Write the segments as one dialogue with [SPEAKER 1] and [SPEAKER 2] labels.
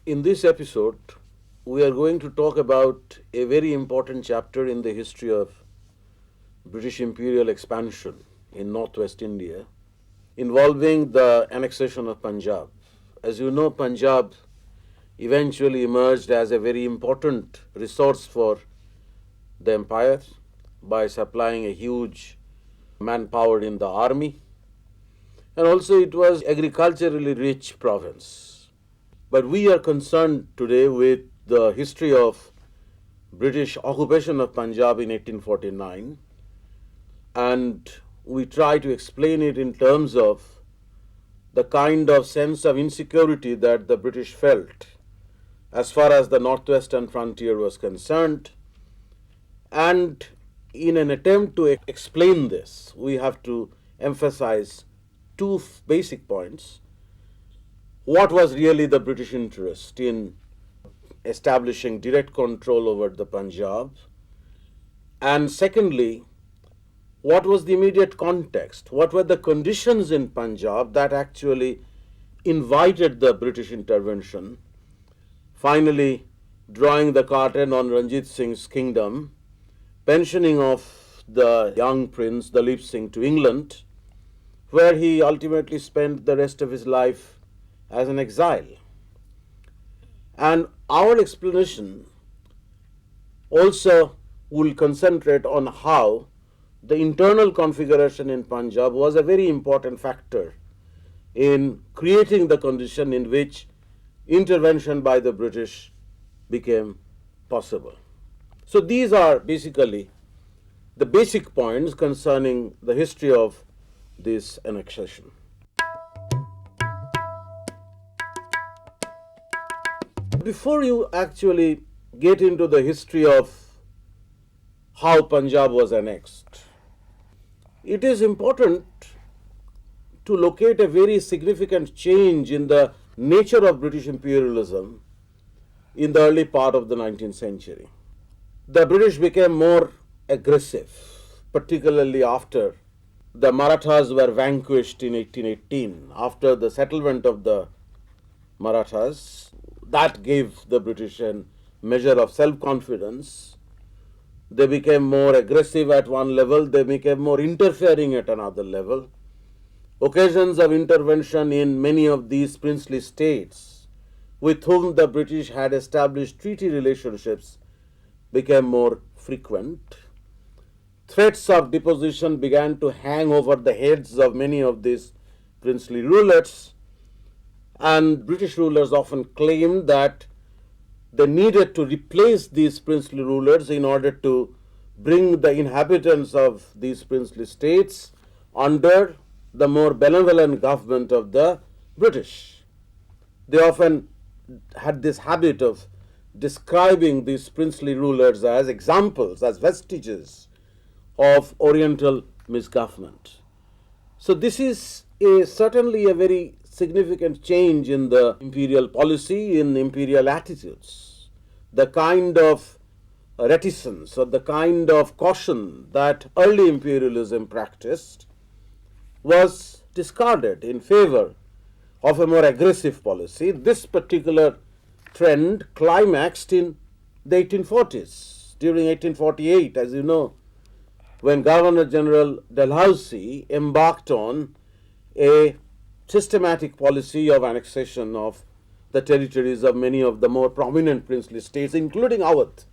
[SPEAKER 1] In this episode, we are going to talk about a very important chapter in the history of British imperial expansion in northwest India, involving the annexation of Punjab. As you know, Punjab eventually emerged as a very important resource for the empire by supplying a huge manpower in the army, and also it was agriculturally rich province. But we are concerned today with the history of British occupation of Punjab in 1849, and we try to explain it in terms of the kind of sense of insecurity that the British felt as far as the northwestern frontier was concerned. And in an attempt to explain this, we have to emphasize two basic points. What was really the British interest in establishing direct control over the Punjab? And secondly, what was the immediate context? What were the conditions in Punjab that actually invited the British intervention? Finally, drawing the curtain on Ranjit Singh's kingdom, pensioning of the young prince, Dalip Singh, to England, where he ultimately spent the rest of his life as an exile. And our explanation also will concentrate on how the internal configuration in Punjab was a very important factor in creating the condition in which intervention by the British became possible. So these are basically the basic points concerning the history of this annexation. Before you actually get into the history of how Punjab was annexed, it is important to locate a very significant change in the nature of British imperialism in the early part of the 19th century. The British became more aggressive, particularly after the Marathas were vanquished in 1818. After the settlement of the Marathas, that gave the British a measure of self-confidence. They became more aggressive at one level, they became more interfering at another level. Occasions of intervention in many of these princely states with whom the British had established treaty relationships became more frequent. Threats of deposition began to hang over the heads of many of these princely rulers, and British rulers often claimed that they needed to replace these princely rulers in order to bring the inhabitants of these princely states under the more benevolent government of the British. They often had this habit of describing these princely rulers as examples, as vestiges of Oriental misgovernment. So this is certainly a very significant change in the imperial policy, in imperial attitudes. The kind of reticence or the kind of caution that early imperialism practiced was discarded in favor of a more aggressive policy. This particular trend climaxed in the 1840s. During 1848, as you know, when Governor General Dalhousie embarked on a systematic policy of annexation of the territories of many of the more prominent princely states, including Awadh.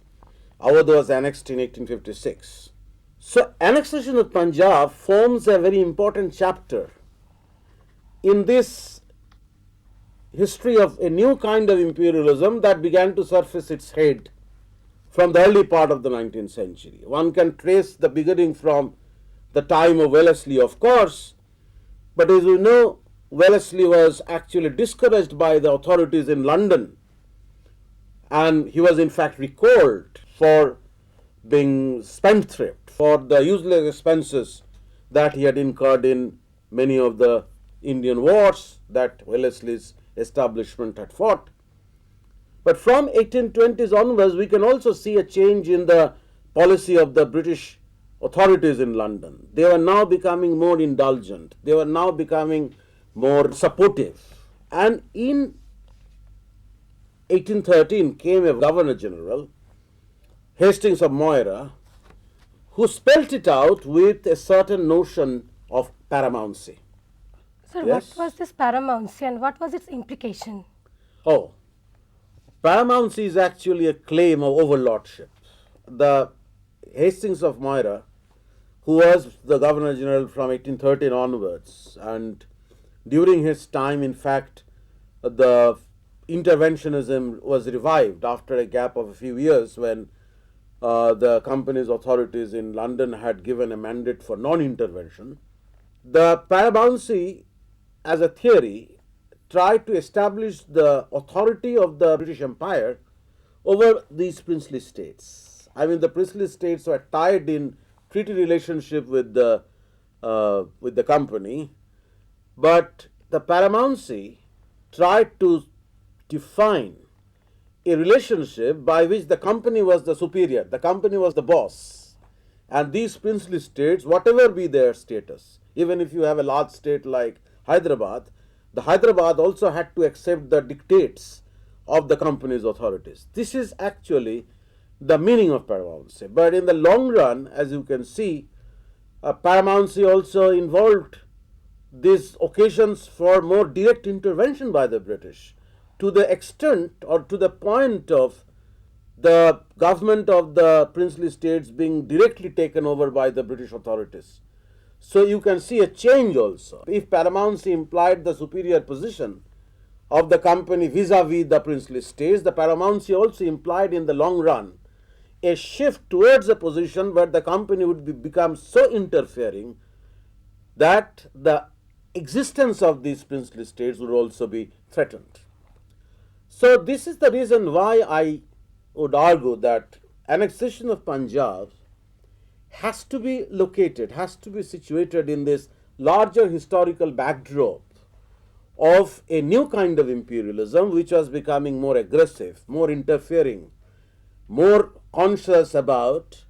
[SPEAKER 1] Awadh was annexed in 1856. So annexation of Punjab forms a very important chapter in this history of a new kind of imperialism that began to surface its head from the early part of the 19th century. One can trace the beginning from the time of Wellesley, of course, but as you know, Wellesley was actually discouraged by the authorities in London, and he was in fact recalled for being spendthrift, for the useless expenses that he had incurred in many of the Indian wars that Wellesley's establishment had fought. But from 1820s onwards, we can also see a change in the policy of the British authorities in London. They were now becoming more indulgent. They were now becoming more supportive. And in 1813 came a Governor General, Hastings of Moira, who spelt it out with a certain notion of paramountcy.
[SPEAKER 2] Sir, what
[SPEAKER 1] Yes?
[SPEAKER 2] was this paramountcy and what was its implication?
[SPEAKER 1] Oh, paramountcy is actually a claim of overlordship. The Hastings of Moira, who was the Governor General from 1813 onwards, and during his time, in fact, the interventionism was revived after a gap of a few years when the company's authorities in London had given a mandate for non-intervention. The paramountcy, as a theory, tried to establish the authority of the British Empire over these princely states. I mean, the princely states were tied in treaty relationship with the company, but the paramountcy tried to define a relationship by which the company was the superior, the company was the boss, and these princely states, whatever be their status, even if you have a large state like Hyderabad, the Hyderabad also had to accept the dictates of the company's authorities. This is actually the meaning of paramountcy. But in the long run, as you can see, paramountcy also involved these occasions for more direct intervention by the British, to the extent or to the point of the government of the princely states being directly taken over by the British authorities. So you can see a change also. If paramountcy implied the superior position of the company vis-a-vis the princely states, the paramountcy also implied in the long run a shift towards a position where the company would become so interfering that the existence of these princely states would also be threatened. So this is the reason why I would argue that annexation of Punjab has to be located, has to be situated in this larger historical backdrop of a new kind of imperialism which was becoming more aggressive, more interfering, more conscious about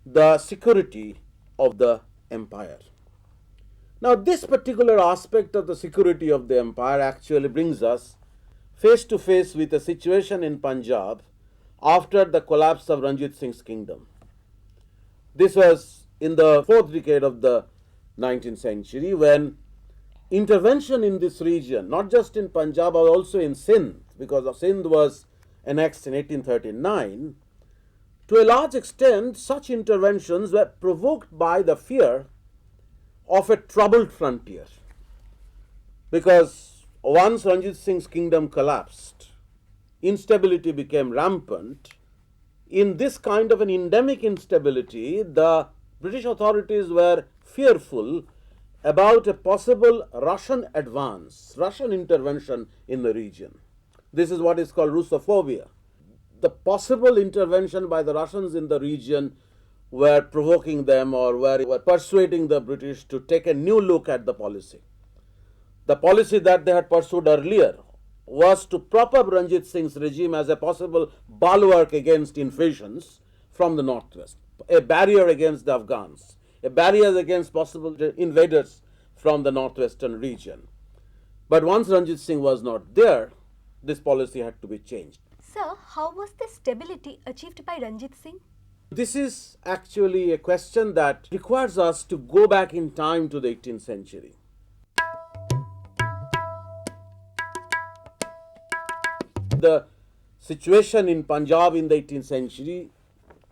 [SPEAKER 1] the security of the empire. Now, this particular aspect of the security of the empire actually brings us face to face with a situation in Punjab after the collapse of Ranjit Singh's kingdom. This was in the fourth decade of the 19th century when intervention in this region, not just in Punjab but also in Sindh, because Sindh was annexed in 1839, to a large extent such interventions were provoked by the fear of a troubled frontier. Because once Ranjit Singh's kingdom collapsed, instability became rampant. In this kind of an endemic instability, the British authorities were fearful about a possible Russian advance, Russian intervention in the region. This is what is called Russophobia. The possible intervention by the Russians in the region were provoking them or were persuading the British to take a new look at the policy. The policy that they had pursued earlier was to prop up Ranjit Singh's regime as a possible bulwark against invasions from the northwest, a barrier against the Afghans, a barrier against possible invaders from the northwestern region. But once Ranjit Singh was not there, this policy had to be changed.
[SPEAKER 3] Sir, how was this stability achieved by Ranjit Singh?
[SPEAKER 1] This is actually a question that requires us to go back in time to the 18th century. The situation in Punjab in the 18th century,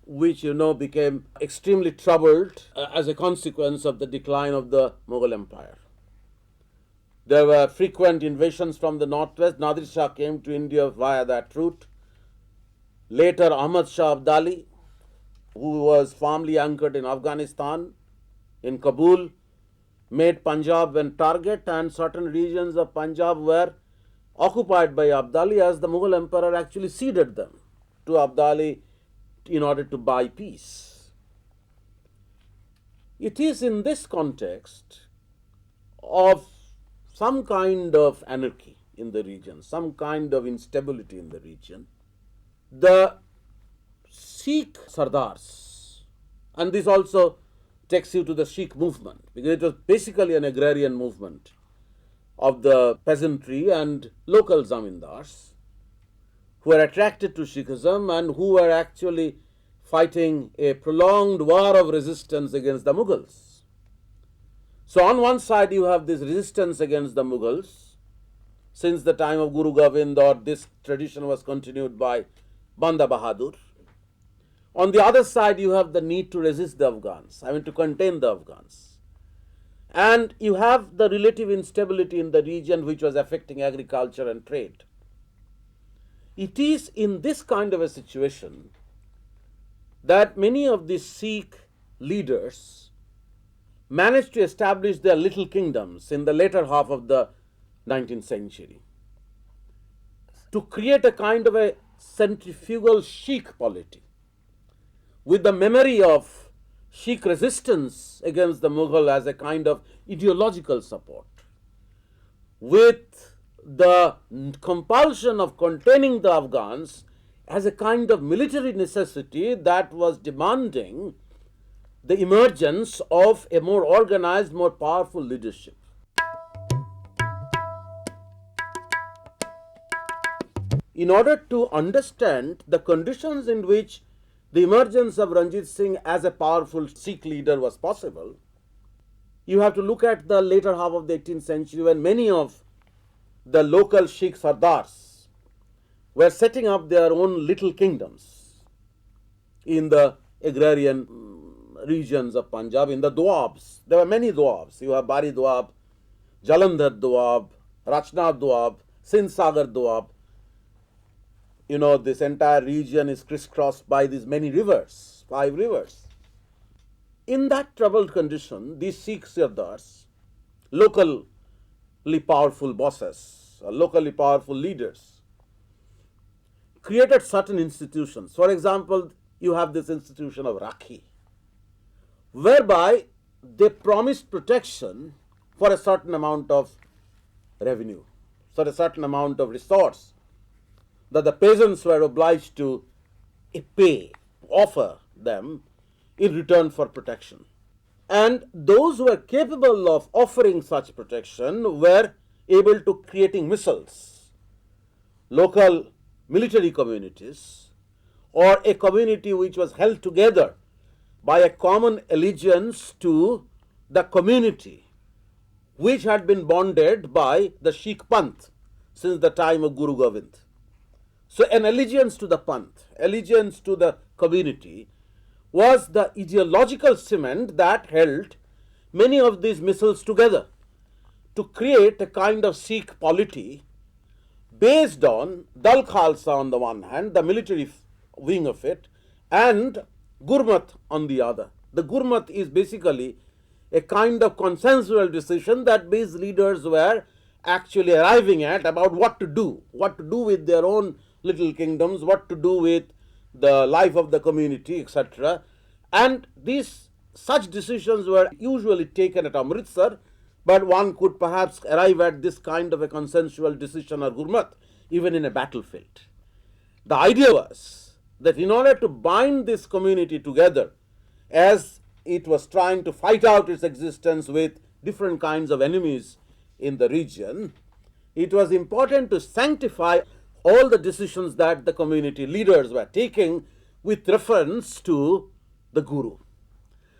[SPEAKER 1] which became extremely troubled as a consequence of the decline of the Mughal Empire. There were frequent invasions from the northwest. Nadir Shah came to India via that route. Later, Ahmad Shah Abdali, who was firmly anchored in Afghanistan, in Kabul, made Punjab a target, and certain regions of Punjab were occupied by Abdali as the Mughal emperor actually ceded them to Abdali in order to buy peace. It is in this context of some kind of anarchy in the region, some kind of instability in the region, the Sikh Sardars, and this also takes you to the Sikh movement, because it was basically an agrarian movement of the peasantry and local zamindars, who were attracted to Sikhism and who were actually fighting a prolonged war of resistance against the Mughals. So on one side you have this resistance against the Mughals since the time of Guru Gobind, or this tradition was continued by Banda Bahadur. On the other side you have the need to resist the Afghans, to contain the Afghans. And you have the relative instability in the region which was affecting agriculture and trade. It is in this kind of a situation that many of these Sikh leaders managed to establish their little kingdoms in the later half of the 19th century to create a kind of a centrifugal Sikh polity with the memory of Sikh resistance against the Mughal as a kind of ideological support, with the compulsion of containing the Afghans as a kind of military necessity that was demanding the emergence of a more organized, more powerful leadership. In order to understand the conditions in which the emergence of Ranjit Singh as a powerful Sikh leader was possible, you have to look at the later half of the 18th century when many of the local Sikh Sardars were setting up their own little kingdoms in the agrarian regions of Punjab, in the Doabs. There were many Doabs. You have Bari Doab, Jalandhar Doab, Rachna Doab, Sindh Sagar Doab. This entire region is crisscrossed by these many rivers, 5 rivers. In that troubled condition, these Sikh Sardars, locally powerful bosses, or locally powerful leaders, created certain institutions. For example, you have this institution of Rakhi, whereby they promised protection for a certain amount of revenue, for a certain amount of resource that the peasants were obliged to offer them in return for protection. And those who were capable of offering such protection were able to creating missiles, local military communities, or a community which was held together by a common allegiance to the community which had been bonded by the Sikh Panth since the time of Guru Gobind. So an allegiance to the Panth, allegiance to the community, was the ideological cement that held many of these missiles together to create a kind of Sikh polity based on Dal Khalsa on the one hand, the military wing of it, and Gurmat on the other. The Gurmat is basically a kind of consensual decision that these leaders were actually arriving at about what to do with their own little kingdoms, what to do with the life of the community, etc. And such decisions were usually taken at Amritsar, but one could perhaps arrive at this kind of a consensual decision or Gurmat even in a battlefield. The idea was that in order to bind this community together, as it was trying to fight out its existence with different kinds of enemies in the region, it was important to sanctify all the decisions that the community leaders were taking with reference to the Guru.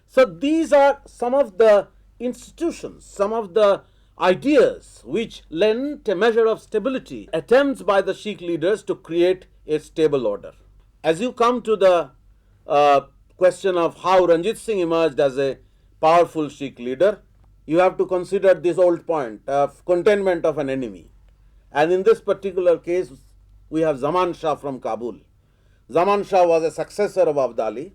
[SPEAKER 1] So these are some of the institutions, some of the ideas which lent a measure of stability, attempts by the Sikh leaders to create a stable order. As you come to the question of how Ranjit Singh emerged as a powerful Sikh leader, you have to consider this old point of containment of an enemy. And in this particular case, we have Zaman Shah from Kabul. Zaman Shah was a successor of Abdali,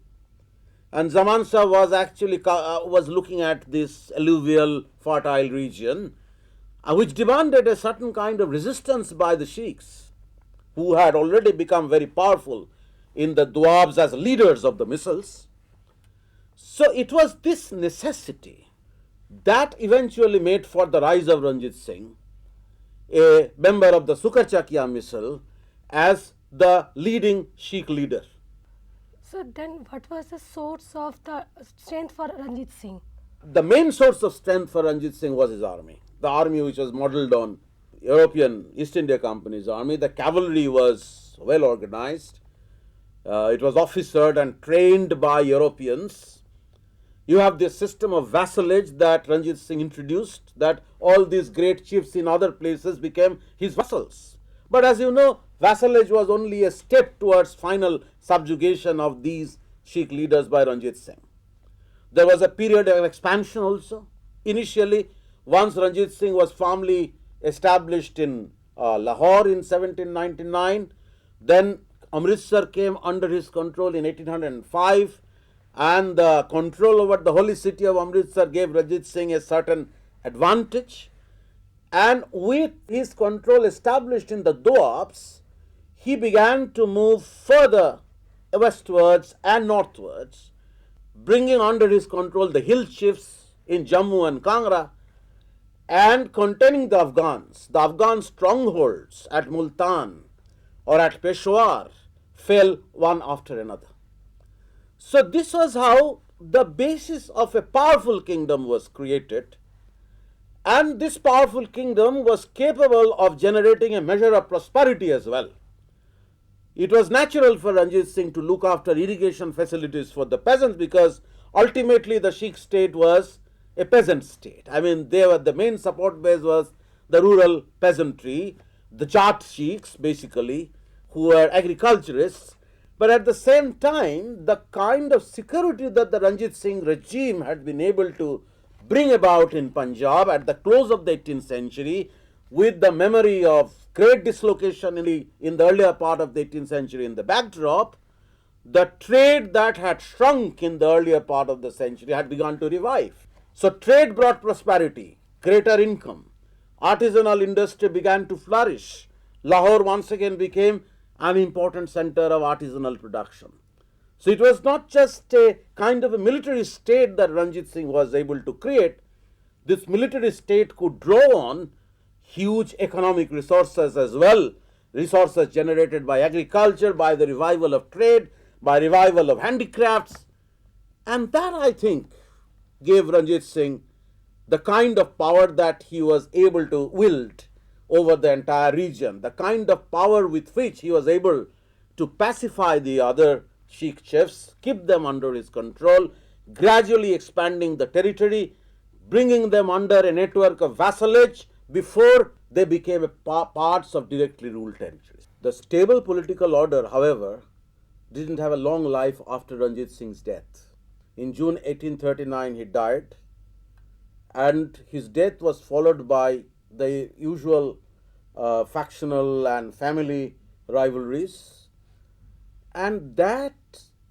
[SPEAKER 1] and Zaman Shah was actually was looking at this alluvial, fertile region, which demanded a certain kind of resistance by the Sikhs, who had already become very powerful in the Doabs as leaders of the missiles. So it was this necessity that eventually made for the rise of Ranjit Singh, a member of the Sukarchakia missile, as the leading Sikh leader.
[SPEAKER 2] So then what was the source of the strength for Ranjit Singh?
[SPEAKER 1] The main source of strength for Ranjit Singh was his army. The army which was modelled on European East India Company's army. The cavalry was well organized. It was officered and trained by Europeans. You have this system of vassalage that Ranjit Singh introduced, that all these great chiefs in other places became his vassals. But as you know, vassalage was only a step towards final subjugation of these Sikh leaders by Ranjit Singh. There was a period of expansion also. Initially, once Ranjit Singh was firmly established in Lahore in 1799, then Amritsar came under his control in 1805, and the control over the holy city of Amritsar gave Ranjit Singh a certain advantage. And with his control established in the Doabs, he began to move further westwards and northwards, bringing under his control the hill chiefs in Jammu and Kangra and containing the Afghans. The Afghan strongholds at Multan or at Peshawar fell one after another. So this was how the basis of a powerful kingdom was created, and this powerful kingdom was capable of generating a measure of prosperity as well. It was natural for Ranjit Singh to look after irrigation facilities for the peasants, because ultimately the Sikh state was a peasant state. I mean, the main support base was the rural peasantry, the Jat Sikhs basically, who were agriculturists. But at the same time, the kind of security that the Ranjit Singh regime had been able to bring about in Punjab at the close of the 18th century, with the memory of great dislocation in the earlier part of the 18th century in the backdrop, the trade that had shrunk in the earlier part of the century had begun to revive. So trade brought prosperity, greater income. Artisanal industry began to flourish. Lahore once again became an important center of artisanal production. So it was not just a kind of a military state that Ranjit Singh was able to create. This military state could draw on huge economic resources as well, resources generated by agriculture, by the revival of trade, by revival of handicrafts. And that, I think, gave Ranjit Singh the kind of power that he was able to wield over the entire region, the kind of power with which he was able to pacify the other Sikh chiefs, keep them under his control, gradually expanding the territory, bringing them under a network of vassalage before they became parts of directly ruled territories. The stable political order, however, didn't have a long life after Ranjit Singh's death. In June 1839, he died, and his death was followed by the usual factional and family rivalries. And that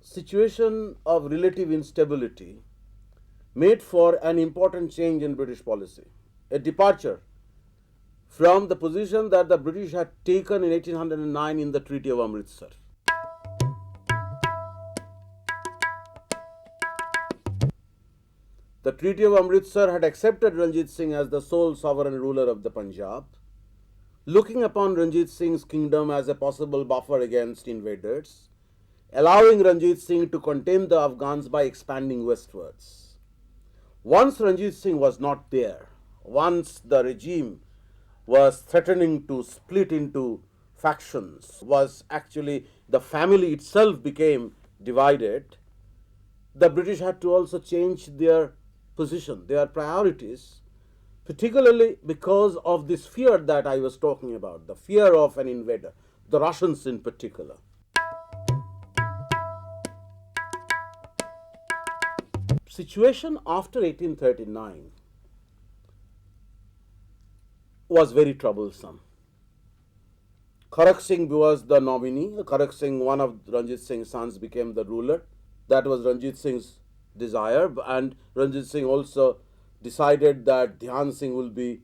[SPEAKER 1] situation of relative instability made for an important change in British policy, a departure from the position that the British had taken in 1809 in the Treaty of Amritsar. The Treaty of Amritsar had accepted Ranjit Singh as the sole sovereign ruler of the Punjab, looking upon Ranjit Singh's kingdom as a possible buffer against invaders, allowing Ranjit Singh to contain the Afghans by expanding westwards. Once Ranjit Singh was not there, once the regime was threatening to split into factions, was actually the family itself became divided, the British had to also change their position, their priorities, particularly because of this fear that I was talking about, the fear of an invader, the Russians in particular. Situation after 1839 was very troublesome. Kharak Singh was the nominee. Kharak Singh, one of Ranjit Singh's sons, became the ruler. That was Ranjit Singh's desire, and Ranjit Singh also decided that Dhyan Singh would be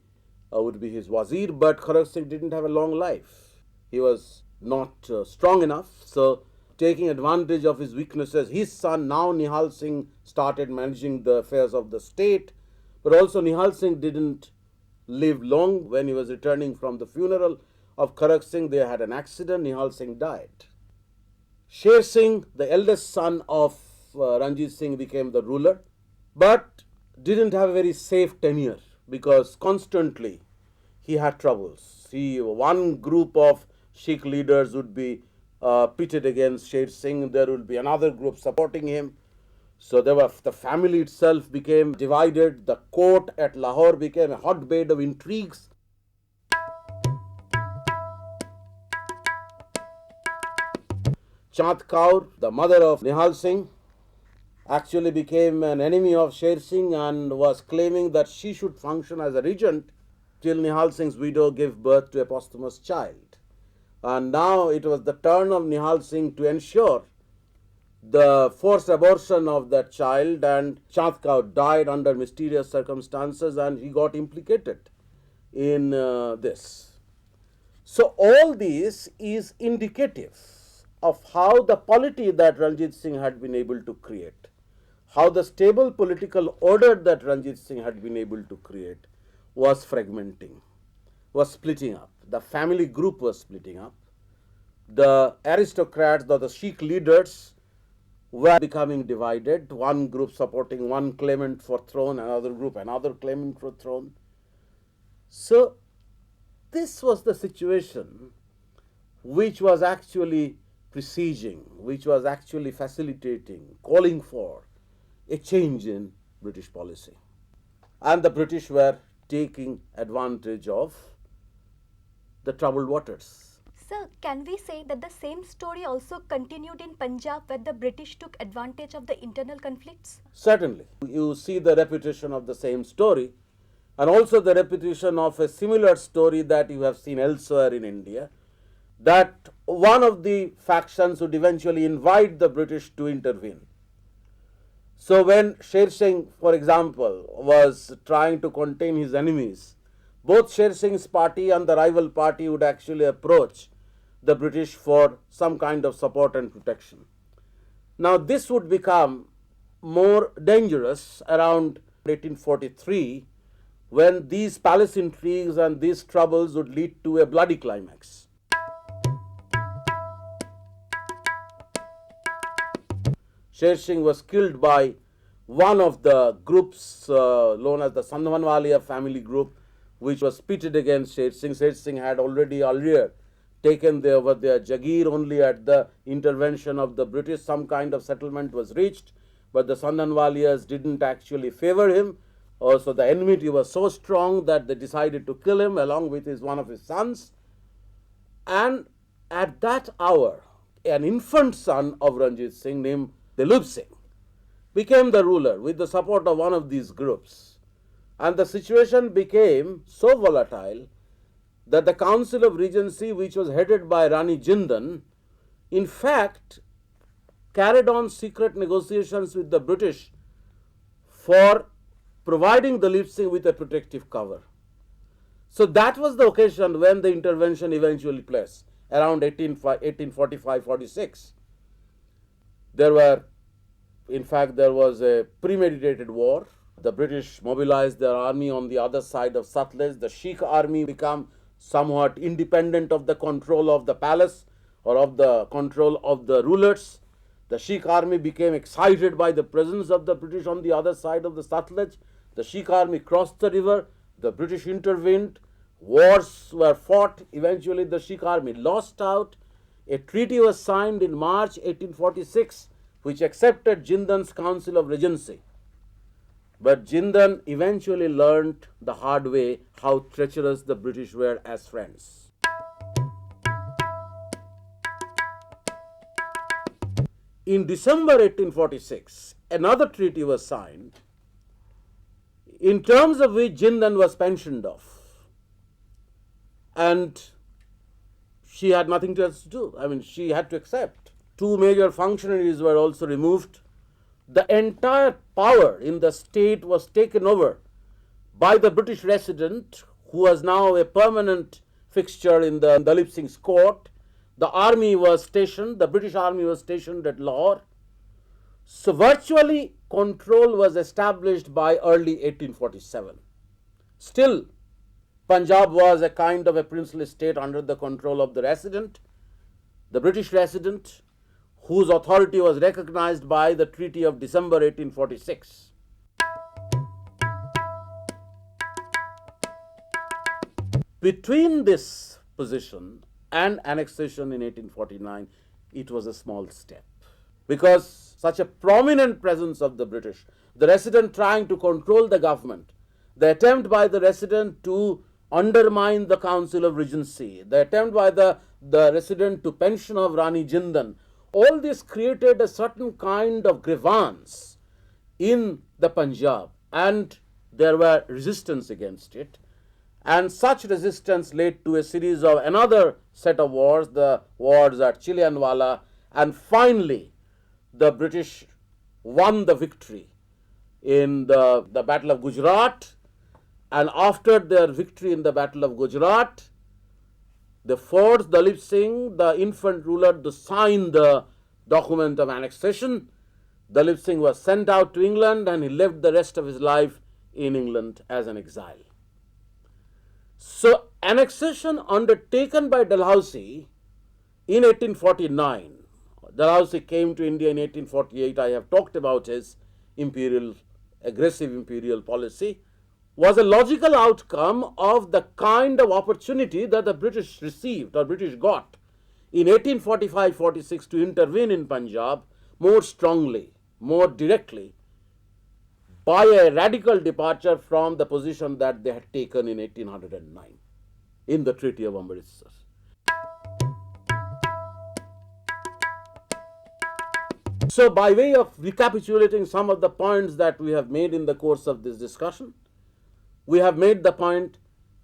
[SPEAKER 1] his wazir, but Kharak Singh didn't have a long life. He was not strong enough, so taking advantage of his weaknesses, his son, now Nihal Singh, started managing the affairs of the state. But also Nihal Singh didn't live long. When he was returning from the funeral of Kharak Singh, they had an accident. Nihal Singh died. Sher Singh, the eldest son of Ranjit Singh, became the ruler, but didn't have a very safe tenure because constantly he had troubles. One group of Sikh leaders would be pitted against Sher Singh. There will be another group supporting him. So the family itself became divided. The court at Lahore became a hotbed of intrigues. Chand Kaur, the mother of Nihal Singh, actually became an enemy of Sher Singh and was claiming that she should function as a regent till Nihal Singh's widow gave birth to a posthumous child. And now it was the turn of Nihal Singh to ensure the forced abortion of that child, and Chand Kaur died under mysterious circumstances and he got implicated in this. So all this is indicative of how the polity that Ranjit Singh had been able to create, how the stable political order that Ranjit Singh had been able to create was fragmenting, was splitting up. The family group was splitting up. The aristocrats, the Sikh leaders were becoming divided, one group supporting one claimant for throne, another group another claimant for throne. So this was the situation which was actually presaging, which was actually facilitating, calling for a change in British policy. And the British were taking advantage of the troubled waters.
[SPEAKER 3] Sir, can we say that the same story also continued in Punjab, where the British took advantage of the internal conflicts?
[SPEAKER 1] Certainly. You see the repetition of the same story, and also the repetition of a similar story that you have seen elsewhere in India, that one of the factions would eventually invite the British to intervene. So when Sher Singh, for example, was trying to contain his enemies, both Sher Singh's party and the rival party would actually approach the British for some kind of support and protection. Now this would become more dangerous around 1843, when these palace intrigues and these troubles would lead to a bloody climax. Sher Singh was killed by one of the groups known as the Sandhanwalia family group, which was pitted against Sher Singh. Sher Singh had already earlier taken over their Jagir. Only at the intervention of the British some kind of settlement was reached, but the Sandhanwalias didn't actually favor him. Also, the enmity was so strong that they decided to kill him along with one of his sons. And at that hour, an infant son of Ranjit Singh named Dilip Singh became the ruler with the support of one of these groups. And the situation became so volatile that the Council of Regency, which was headed by Rani Jindan, in fact carried on secret negotiations with the British for providing Dilip Singh with a protective cover. So that was the occasion when the intervention eventually took place, around 1845-46. There was a premeditated war. The British mobilized their army on the other side of Satluj. The Sikh army became somewhat independent of the control of the palace or of the control of the rulers. The Sikh army became excited by the presence of the British on the other side of the Satluj. The Sikh army crossed the river. The British intervened. Wars were fought. Eventually, the Sikh army lost out. A treaty was signed in March 1846, which accepted Jindan's Council of Regency. But Jindan eventually learnt the hard way how treacherous the British were as friends. In December 1846, another treaty was signed, in terms of which Jindan was pensioned off. And she had nothing else to do. I mean, she had to accept. Two major functionaries were also removed. The entire power in the state was taken over by the British resident, who was now a permanent fixture in the Dilip Singh's court. The army was stationed, the British army was stationed at Lahore. So virtually control was established by early 1847. Still, Punjab was a kind of a princely state under the control of the resident, the British resident, whose authority was recognized by the Treaty of December 1846. Between this position and annexation in 1849, it was a small step. Because such a prominent presence of the British, the resident trying to control the government, the attempt by the resident to undermine the Council of Regency, the attempt by the resident to pension of Rani Jindan, all this created a certain kind of grievance in the Punjab, and there were resistance against it. And such resistance led to a series of another set of wars, the wars at Chilianwala, and finally the British won the victory in the Battle of Gujarat. And after their victory in the Battle of Gujarat, they forced Dalip Singh, the infant ruler, to sign the document of annexation. Dalip Singh was sent out to England, and he lived the rest of his life in England as an exile. So, annexation undertaken by Dalhousie in 1849. Dalhousie came to India in 1848. I have talked about his aggressive imperial policy, was a logical outcome of the kind of opportunity that the British received or British got in 1845-46 to intervene in Punjab more strongly, more directly, by a radical departure from the position that they had taken in 1809 in the Treaty of Amritsar. So, by way of recapitulating some of the points that we have made in the course of this discussion, we have made the point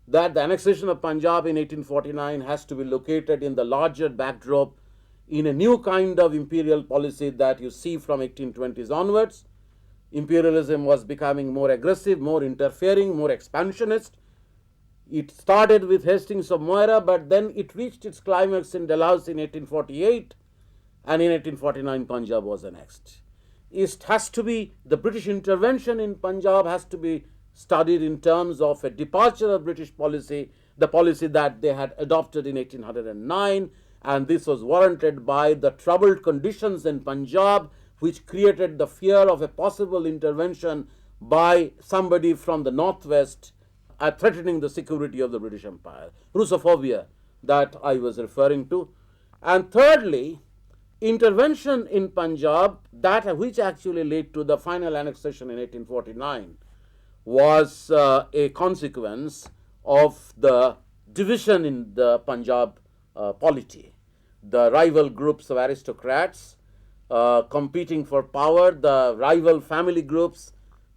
[SPEAKER 1] that the annexation of Punjab in 1849 has to be located in the larger backdrop in a new kind of imperial policy that you see from 1820s onwards. Imperialism was becoming more aggressive, more interfering, more expansionist. It started with Hastings of Moira, but then it reached its climax in Dalhousie in 1848, and in 1849 Punjab was annexed. It has to be, the British intervention in Punjab has to be studied in terms of a departure of British policy, the policy that they had adopted in 1809, and this was warranted by the troubled conditions in Punjab, which created the fear of a possible intervention by somebody from the northwest threatening the security of the British Empire, Russophobia that I was referring to. And thirdly, intervention in Punjab, that which actually led to the final annexation in 1849, was a consequence of the division in the Punjab polity. The rival groups of aristocrats competing for power, the rival family groups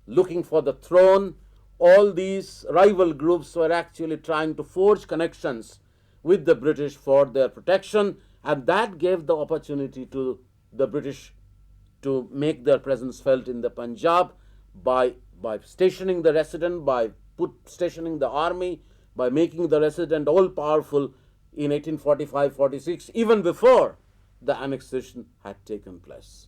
[SPEAKER 1] looking for the throne, all these rival groups were actually trying to forge connections with the British for their protection, and that gave the opportunity to the British to make their presence felt in the Punjab by stationing the resident, by stationing the army, by making the resident all powerful in 1845-46, even before the annexation had taken place.